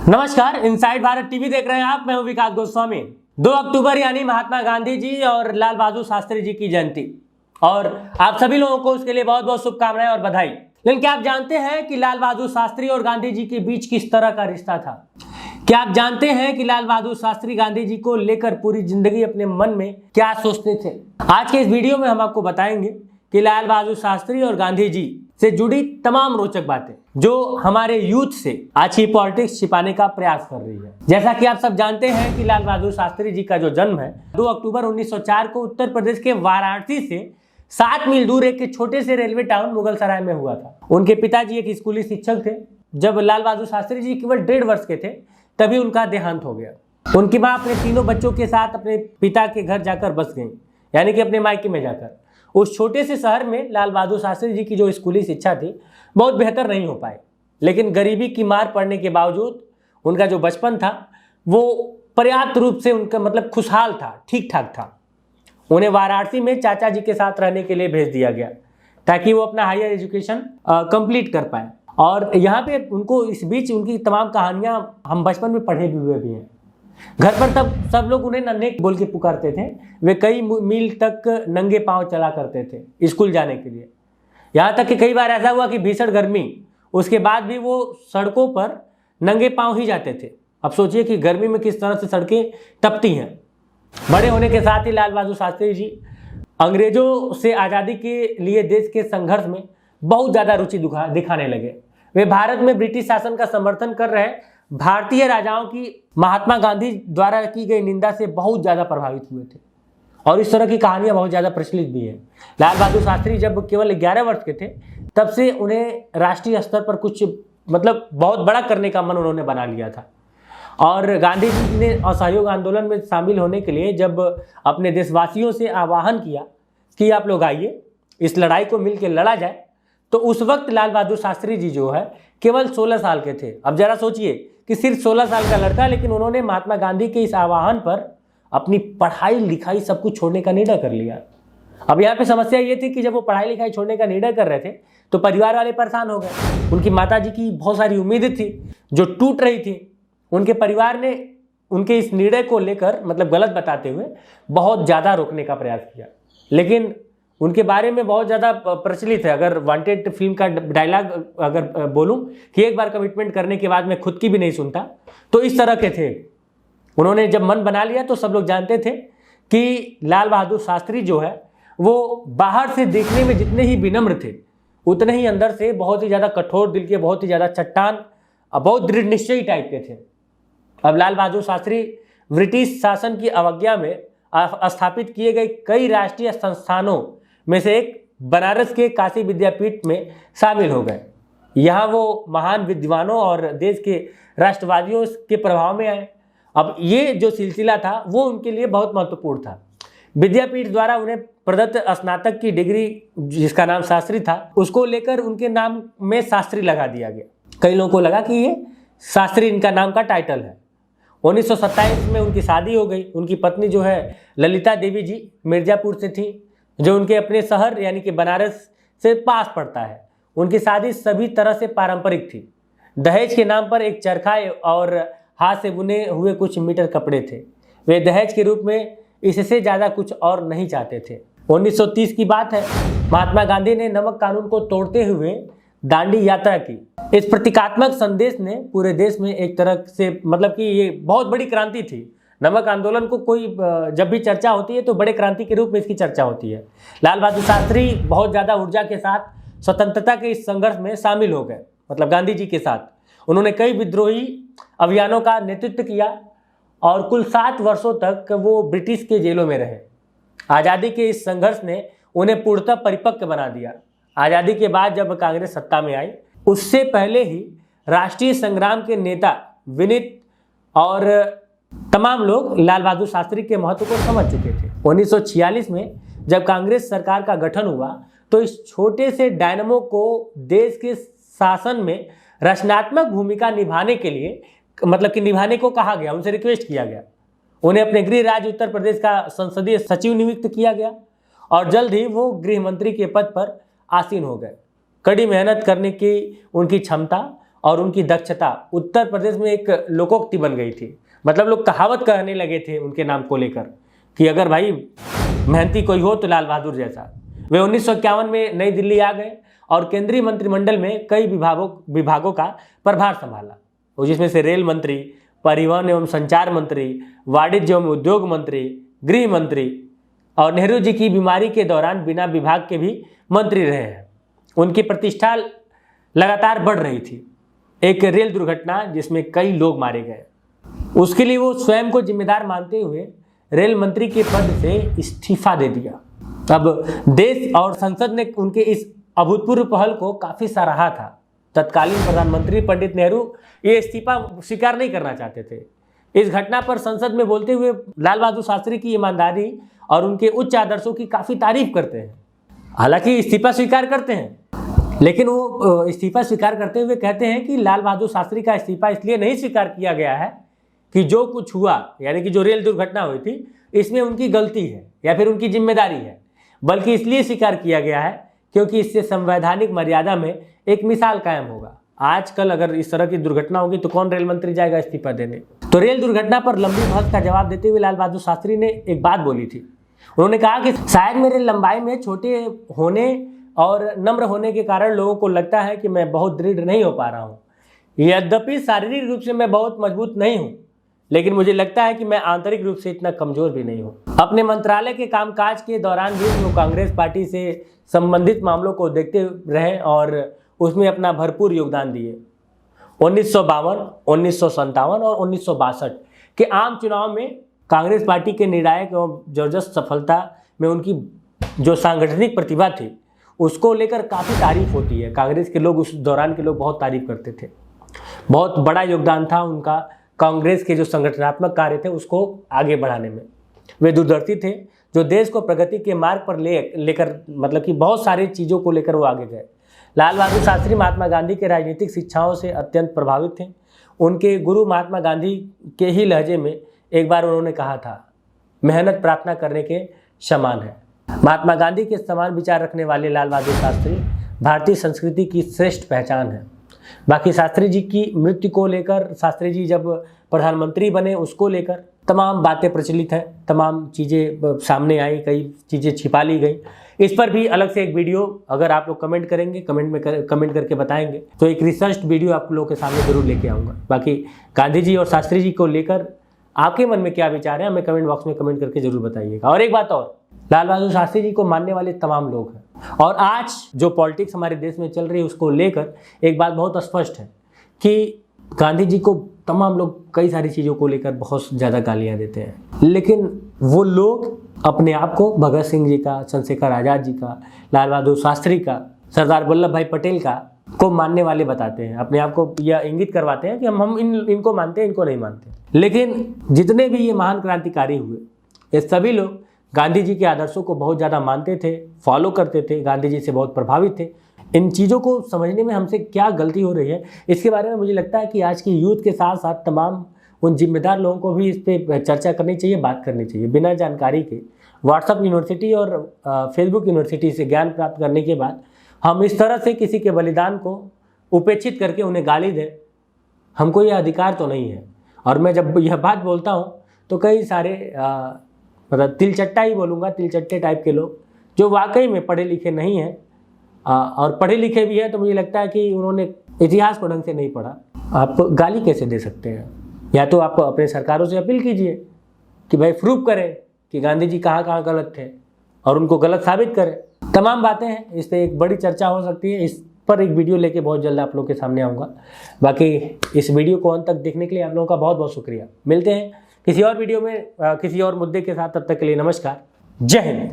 नमस्कार, inside Bharat TV देख रहे हैं आप। मैं हूं विकास गोस्वामी। 2 अक्टूबर यानी महात्मा गांधी जी और लाल बहादुर शास्त्री जी की जयंती, और आप सभी लोगों को उसके लिए बहुत बहुत शुभकामनाएं और बधाई। लेकिन क्या आप जानते हैं कि लाल बहादुर शास्त्री और गांधी जी के बीच किस तरह का रिश्ता था? क्या आप जानते हैं कि लाल बहादुर शास्त्री गांधी जी को लेकर पूरी जिंदगी अपने मन में क्या सोचते थे? आज के इस वीडियो में हम आपको बताएंगे कि लाल बहादुर शास्त्री और गांधी जी से जुड़ी तमाम रोचक बातें जो हमारे यूथ से आज की पॉलिटिक्स छिपाने का प्रयास कर रही है। जैसा कि आप सब जानते हैं कि लाल बहादुर शास्त्री जी का जो जन्म है 2 अक्टूबर 1904 को उत्तर प्रदेश के वाराणसी से 7 मील दूर एक छोटे से रेलवे टाउन मुगलसराय में हुआ था। उनके पिताजी एक स्कूली शिक्षक थे। जब लाल बहादुर शास्त्री जी केवल 1.5 वर्ष के थे तभी उनका देहांत हो गया। उनकी माँ अपने तीनों बच्चों के साथ अपने पिता के घर जाकर बस गई, यानी कि अपने मायके में जाकर। उस छोटे से शहर में लाल बहादुर शास्त्री जी की जो स्कूली शिक्षा थी बहुत बेहतर नहीं हो पाई, लेकिन गरीबी की मार पड़ने के बावजूद उनका जो बचपन था वो पर्याप्त रूप से उनका खुशहाल था, ठीक ठाक था। उन्हें वाराणसी में चाचा जी के साथ रहने के लिए भेज दिया गया ताकि वो अपना हायर एजुकेशन कंप्लीट कर पाए। और यहाँ पे उनको इस बीच उनकी तमाम कहानियाँ हम बचपन में पढ़े हुए भी हैं। घर पर तब सब लोग उन्हें नन्हे बोल के पुकारते थे। वे कई मील तक नंगे पांव चला करते थे स्कूल जाने के लिए। यहाँ तक कि कई बार ऐसा हुआ कि भीषण गर्मी, उसके बाद भी वो सड़कों पर नंगे पांव ही जाते थे। अब सोचिए कि गर्मी में किस तरह से सड़कें तपती हैं। बड़े होने के साथ ही लाल बहादुर शास्त्री जी अंग्रेजों से आज़ादी के लिए देश के संघर्ष में बहुत ज़्यादा रुचि दिखाने लगे। वे भारत में ब्रिटिश शासन का समर्थन कर रहे भारतीय राजाओं की महात्मा गांधी द्वारा की गई निंदा से बहुत ज़्यादा प्रभावित हुए थे, और इस तरह की कहानियां बहुत ज़्यादा प्रचलित भी हैं। लाल बहादुर शास्त्री जब केवल 11 वर्ष के थे तब से उन्हें राष्ट्रीय स्तर पर कुछ बहुत बड़ा करने का मन उन्होंने बना लिया था। और गांधी जी ने असहयोग आंदोलन में शामिल होने के लिए जब अपने देशवासियों से आह्वान किया कि आप लोग आइए, इस लड़ाई को मिलकर लड़ा जाए, तो उस वक्त लाल बहादुर शास्त्री जी जो है केवल 16 साल के थे। अब जरा सोचिए कि सिर्फ 16 साल का लड़का, लेकिन उन्होंने महात्मा गांधी के इस आह्वान पर अपनी पढ़ाई लिखाई सब कुछ छोड़ने का निर्णय कर लिया। अब यहाँ पे समस्या ये थी कि जब वो पढ़ाई लिखाई छोड़ने का निर्णय कर रहे थे तो परिवार वाले परेशान हो गए। उनकी माताजी की बहुत सारी उम्मीदें थी जो टूट रही थी। उनके परिवार ने उनके इस निर्णय को लेकर गलत बताते हुए बहुत ज़्यादा रोकने का प्रयास किया, लेकिन उनके बारे में बहुत ज़्यादा प्रचलित है। अगर वांटेड फिल्म का डायलॉग अगर बोलूं कि एक बार कमिटमेंट करने के बाद मैं खुद की भी नहीं सुनता, तो इस तरह के थे। उन्होंने जब मन बना लिया तो सब लोग जानते थे कि लाल बहादुर शास्त्री जो है वो बाहर से देखने में जितने ही विनम्र थे उतने ही अंदर से बहुत ही ज़्यादा कठोर दिल के, बहुत ही ज़्यादा चट्टान, बहुत दृढ़ निश्चयी टाइप के थे। अब लाल बहादुर शास्त्री ब्रिटिश शासन की अवज्ञा में स्थापित किए गए कई राष्ट्रीय संस्थानों में से एक बनारस के काशी विद्यापीठ में शामिल हो गए। यहाँ वो महान विद्वानों और देश के राष्ट्रवादियों के प्रभाव में आए। अब ये जो सिलसिला था वो उनके लिए बहुत महत्वपूर्ण था। विद्यापीठ द्वारा उन्हें प्रदत्त स्नातक की डिग्री जिसका नाम शास्त्री था, उसको लेकर उनके नाम में शास्त्री लगा दिया गया। कई लोगों को लगा कि ये शास्त्री इनका नाम का टाइटल है। 1927 में उनकी शादी हो गई। उनकी पत्नी जो है ललिता देवी जी मिर्जापुर से थी, जो उनके अपने शहर यानी कि बनारस से पास पड़ता है। उनकी शादी सभी तरह से पारंपरिक थी। दहेज के नाम पर एक चरखा और हाथ से बुने हुए कुछ मीटर कपड़े थे। वे दहेज के रूप में इससे ज़्यादा कुछ और नहीं चाहते थे। 1930 की बात है। महात्मा गांधी ने नमक कानून को तोड़ते हुए दांडी यात्रा की। इस प्रतीकात्मक संदेश ने पूरे देश में एक तरह से कि ये बहुत बड़ी क्रांति थी। नमक आंदोलन को कोई जब भी चर्चा होती है तो बड़े क्रांति के रूप में इसकी चर्चा होती है। लाल बहादुर शास्त्री बहुत ज़्यादा ऊर्जा के साथ स्वतंत्रता के इस संघर्ष में शामिल हो गए, गांधी जी के साथ। उन्होंने कई विद्रोही अभियानों का नेतृत्व किया और कुल 7 वर्षों तक वो ब्रिटिश के जेलों में रहे। आज़ादी के इस संघर्ष ने उन्हें पूर्णतः परिपक्व बना दिया। आज़ादी के बाद जब कांग्रेस सत्ता में आई, उससे पहले ही राष्ट्रीय संग्राम के नेता विनीत और तमाम लोग लाल बहादुर शास्त्री के महत्व को समझ चुके थे। 1946 में जब कांग्रेस सरकार का गठन हुआ तो इस छोटे से डायनामो को देश के शासन में रचनात्मक भूमिका निभाने के लिए निभाने को कहा गया, उनसे रिक्वेस्ट किया गया। उन्हें अपने गृह राज्य उत्तर प्रदेश का संसदीय सचिव नियुक्त किया गया और जल्द ही वो गृह मंत्री के पद पर आसीन हो गए। कड़ी मेहनत करने की उनकी क्षमता और उनकी दक्षता उत्तर प्रदेश में एक लोकोक्ति बन गई थी। मतलब लोग कहावत कहने लगे थे उनके नाम को लेकर कि अगर भाई मेहनती कोई हो तो लाल बहादुर जैसा। वे 1951 में नई दिल्ली आ गए और केंद्रीय मंत्रिमंडल में कई विभागों का प्रभार संभाला, जिसमें से रेल मंत्री, परिवहन एवं संचार मंत्री, वाणिज्य एवं उद्योग मंत्री, गृह मंत्री, और नेहरू जी की बीमारी के दौरान बिना विभाग के भी मंत्री रहे हैं। उनकी प्रतिष्ठा लगातार बढ़ रही थी। एक रेल दुर्घटना जिसमें कई लोग मारे गए, उसके लिए वो स्वयं को जिम्मेदार मानते हुए रेल मंत्री के पद से इस्तीफा दे दिया। अब देश और संसद ने उनके इस अभूतपूर्व पहल को काफी सराहा था। तत्कालीन प्रधानमंत्री पंडित नेहरू ये इस्तीफा स्वीकार नहीं करना चाहते थे। इस घटना पर संसद में बोलते हुए लाल बहादुर शास्त्री की ईमानदारी और उनके उच्च आदर्शों की काफी तारीफ करते हैं। हालांकि इस्तीफा स्वीकार करते हैं, लेकिन वो इस्तीफा स्वीकार करते हुए कहते हैं कि लाल बहादुर शास्त्री का इस्तीफा इसलिए नहीं स्वीकार किया गया है कि जो कुछ हुआ, यानी कि जो रेल दुर्घटना हुई थी, इसमें उनकी गलती है या फिर उनकी जिम्मेदारी है, बल्कि इसलिए स्वीकार किया गया है क्योंकि इससे संवैधानिक मर्यादा में एक मिसाल कायम होगा। आजकल अगर इस तरह की दुर्घटना होगी तो कौन रेल मंत्री जाएगा इस्तीफा देने। तो रेल दुर्घटना पर लंबी बहस का जवाब देते हुए लाल बहादुर शास्त्री ने एक बात बोली थी। उन्होंने कहा कि शायद मेरे लंबाई में छोटे होने और नम्र होने के कारण लोगों को लगता है कि मैं बहुत दृढ़ नहीं हो पा रहा हूँ। यद्यपि शारीरिक रूप से मैं बहुत मजबूत नहीं हूँ, लेकिन मुझे लगता है कि मैं आंतरिक रूप से इतना कमजोर भी नहीं हूँ। अपने मंत्रालय के कामकाज के दौरान भी वो कांग्रेस पार्टी से संबंधित मामलों को देखते रहे और उसमें अपना भरपूर योगदान दिए। 1952, 1957 और 1962 के आम चुनाव में कांग्रेस पार्टी के निर्णायक एवं जबरदस्त सफलता में उनकी जो सांगठनिक प्रतिभा थी उसको लेकर काफ़ी तारीफ होती है। कांग्रेस के लोग, उस दौरान के लोग बहुत तारीफ करते थे। बहुत बड़ा योगदान था उनका कांग्रेस के जो संगठनात्मक कार्य थे उसको आगे बढ़ाने में। वे दूरदर्शी थे जो देश को प्रगति के मार्ग पर लेकर मतलब कि बहुत सारी चीज़ों को लेकर वो आगे गए। लाल बहादुर शास्त्री महात्मा गांधी के राजनीतिक शिक्षाओं से अत्यंत प्रभावित थे। उनके गुरु महात्मा गांधी के ही लहजे में एक बार उन्होंने कहा था, मेहनत प्रार्थना करने के समान है। महात्मा गांधी के समान विचार रखने वाले लाल बहादुर शास्त्री भारतीय संस्कृति की श्रेष्ठ पहचान है। बाकी शास्त्री जी की मृत्यु को लेकर, शास्त्री जी जब प्रधानमंत्री बने उसको लेकर तमाम बातें प्रचलित हैं, तमाम चीज़ें सामने आई, कई चीज़ें छिपा ली गई। इस पर भी अलग से एक वीडियो अगर आप लोग कमेंट करेंगे, कमेंट करके बताएंगे तो एक रिसर्च वीडियो आप लोगों के सामने जरूर लेके आऊँगा। बाकी गांधी जी और शास्त्री जी को लेकर आपके मन में क्या विचार है हमें कमेंट बॉक्स में कमेंट करके जरूर बताइएगा। और एक बात और, लाल बहादुर शास्त्री जी को मानने वाले तमाम लोग हैं और आज जो पॉलिटिक्स हमारे देश में चल रही है उसको लेकर एक बात बहुत स्पष्ट है कि गांधी जी को तमाम लोग कई सारी चीज़ों को लेकर बहुत ज़्यादा गालियां देते हैं, लेकिन वो लोग अपने आप को भगत सिंह जी का, चंद्रशेखर आज़ाद जी का, लाल बहादुर शास्त्री का, सरदार वल्लभ भाई पटेल का को मानने वाले बताते हैं। अपने आप को यह इंगित करवाते हैं कि हम इनको मानते हैं, इनको नहीं मानते। लेकिन जितने भी ये महान क्रांतिकारी हुए ये सभी लोग गांधी जी के आदर्शों को बहुत ज़्यादा मानते थे, फॉलो करते थे, गांधी जी से बहुत प्रभावित थे। इन चीज़ों को समझने में हमसे क्या गलती हो रही है इसके बारे में मुझे लगता है कि आज की यूथ के साथ साथ तमाम उन जिम्मेदार लोगों को भी इस पर चर्चा करनी चाहिए, बात करनी चाहिए। बिना जानकारी के व्हाट्सएप यूनिवर्सिटी और फेसबुक यूनिवर्सिटी से ज्ञान प्राप्त करने के बाद हम इस तरह से किसी के बलिदान को उपेक्षित करके उन्हें गाली दें, हमको यह अधिकार तो नहीं है। और मैं जब यह बात बोलता हूँ तो कई सारे मतलब तिलचट्टा ही बोलूँगा, तिलचट्टे टाइप के लोग जो वाकई में पढ़े लिखे नहीं हैं और पढ़े लिखे भी हैं तो मुझे लगता है कि उन्होंने इतिहास को ढंग से नहीं पढ़ा। आप गाली कैसे दे सकते हैं? या तो आप अपने सरकारों से अपील कीजिए कि भाई प्रूफ करें कि गांधी जी कहाँ कहाँ गलत थे और उनको गलत साबित करें। तमाम बातें हैं, इस पर एक बड़ी चर्चा हो सकती है। इस पर एक वीडियो लेके बहुत जल्द आप लोग के सामने आऊँगा। बाकी इस वीडियो को अंत तक देखने के लिए आप लोगों का बहुत बहुत शुक्रिया। मिलते हैं किसी और वीडियो में किसी और मुद्दे के साथ, तब तक के लिए नमस्कार, जय हिंद।